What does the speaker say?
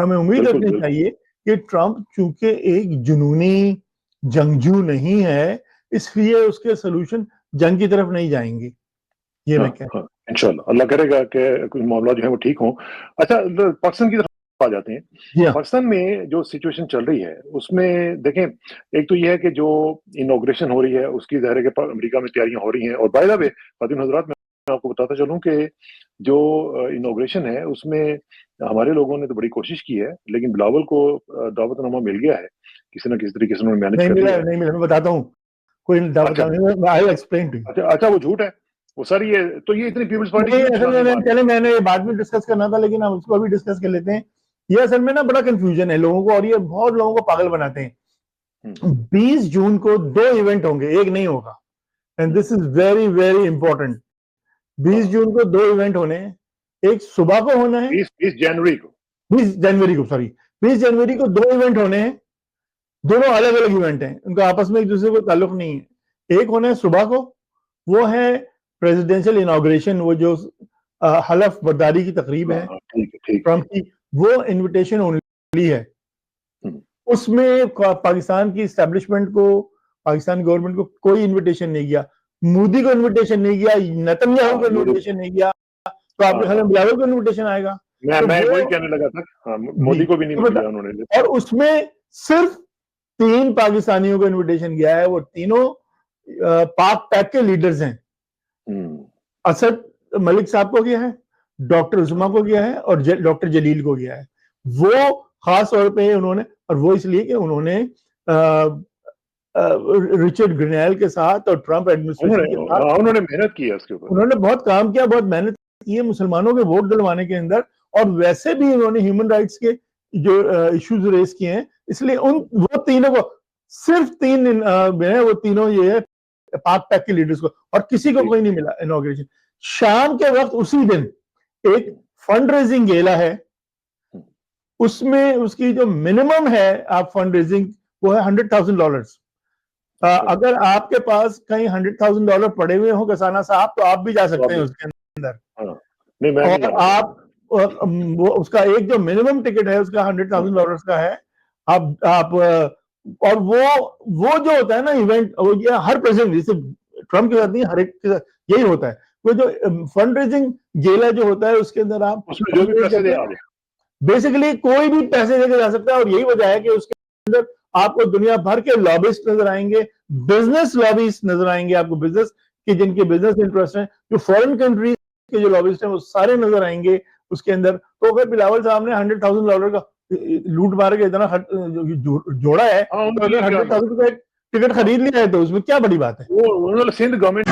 हमें उम्मीद रखनी चाहिए कि ट्रंप चूंकि एक जुनूनी जंगजू नहीं है, इसलिए उसके सोल्यूशन जंग की तरफ नहीं जाएंगे। ये मैं कह रहा हूं। इंशाल्लाह अल्लाह करेगा कि कुछ मामला जो है वो ठीक हो। अच्छा, पाकिस्तान की तरफ आ जाते हैं। पाकिस्तान में जो सिचुएशन चल रही है उसमें देखें, एक तो ये है कि जो इनॉग्रेशन हो रही है उसकी ज़ाहिर है कि अमेरिका में तैयारियां हो रही हैं। और बाय द वे खातिन हजरात, मैं आपको बताता चलूं कि जो इनॉग्रेशन है उसमें हमारे लोगों ने तो बड़ी कोशिश की है, लेकिन बिलावल को दावतनामा मिल गया है किसी न किसी तरीके से, उन्होंने मैनेज कर लिया है। नहीं मिला, मैं बताता हूँ, कोई दावत नहीं, I will explain to you. अच्छा, वो झूठ है वो सर, ये तो ये इतनी पीपल्स पार्टी चले, मैंने बाद में डिस्कस करना था लेकिन हम उसको अभी डिस्कस कर लेते हैं। ये असल में ना बड़ा कंफ्यूजन है लोगों को और ये बहुत लोगों को पागल बनाते हैं। 20 जून को 2 इवेंट होंगे, एक नहीं होगा, and this is very very important. 20 जून को 2 इवेंट होने हैं, एक सुबह को होना है, 20 जनवरी को, 20 जनवरी को, सॉरी 20 जनवरी को 2 इवेंट होने हैं। दोनों अलग अलग इवेंट हैं, उनका आपस में एक दूसरे को ताल्लुक नहीं है। एक होना है सुबह को, वो है प्रेसिडेंशियल इनॉग्रेशन, वो जो हलफ बर्दारी की तकरीब है ट्रंप की, वो इनविटेशन ओनली है। उसमें पाकिस्तान की एस्टेब्लिशमेंट को, पाकिस्तान गवर्नमेंट को कोई इनविटेशन नहीं गया, मोदी को इनविटेशन नहीं गया, नेतन्याहू को इनविटेशन नहीं गया, तो आपके ख्याल में बिलावल को इनविटेशन आएगा? मैं वही कहने लगा था, मोदी को भी नहीं दिया उन्होंने। और उसमें सिर्फ 3 पाकिस्तानियों को इनविटेशन गया है, वो तीनों पाक पैक के लीडर्स हैं। असद मलिक साहब को गया है, डॉक्टर उस्मा को गया है और डॉक्टर जलील को गया है। वो खास तौर पे उन्होंने, और वो इसलिए कि उन्होंने रिचर्ड ग्रिनेल के साथ और ट्रंप एडमिनिस्ट्रेशन के साथ उन्होंने मेहनत की है उसके ऊपर, उन्होंने बहुत काम किया, बहुत मेहनत की है मुसलमानों के वोट दिलवाने के अंदर, और वैसे भी उन्होंने ह्यूमन राइट्स के जो इश्यूज रेस किए हैं। इसलिए वो तीनों को, सिर्फ 3 वो तीनों ये है पाक पैक के लीडर्स को, और किसी को कोई नहीं मिला इनॉग्रेशन। शाम के वक्त उसी दिन एक फंड रेजिंग गेला है, उसमें उसकी जो मिनिमम है आप फंड रेजिंग, वो है $100,000। अगर आपके पास कहीं $100,000 पड़े हुए हो कसाना साहब, तो आप भी जा सकते हैं उसके अंदर। और आप वो उसका एक जो मिनिमम टिकट है उसका $100,000 का है। आप और वो जो होता है ना इवेंट, वो ये हर प्रेसिडेंट, जैसे ट्रंप के साथ नहीं, हर एक के साथ यही होता है। वो जो फंड रेजिंग गेला जो होता है उसके अंदर आप उसमें जो भी पैसे दे, बेसिकली कोई भी पैसे देके जा सकता है। और यही वजह है कि उसके अंदर आपको दुनिया भर के लॉबिस्ट नजर आएंगे, बिजनेस लॉबिस्ट नजर आएंगे आपको, बिजनेस के जिनके बिजनेस इंटरेस्ट है, जो फॉरेन कंट्रीज के जो लॉबिस्ट हैं वो सारे नजर आएंगे उसके अंदर। तो अगर बिलावल साहब ने $100,000 का लूट मार के इतना जोड़ा है, तो अगर 100,000 का टिकट खरीद लिया है तो उसमें क्या बड़ी बात है? वो सिंध गवर्नमेंट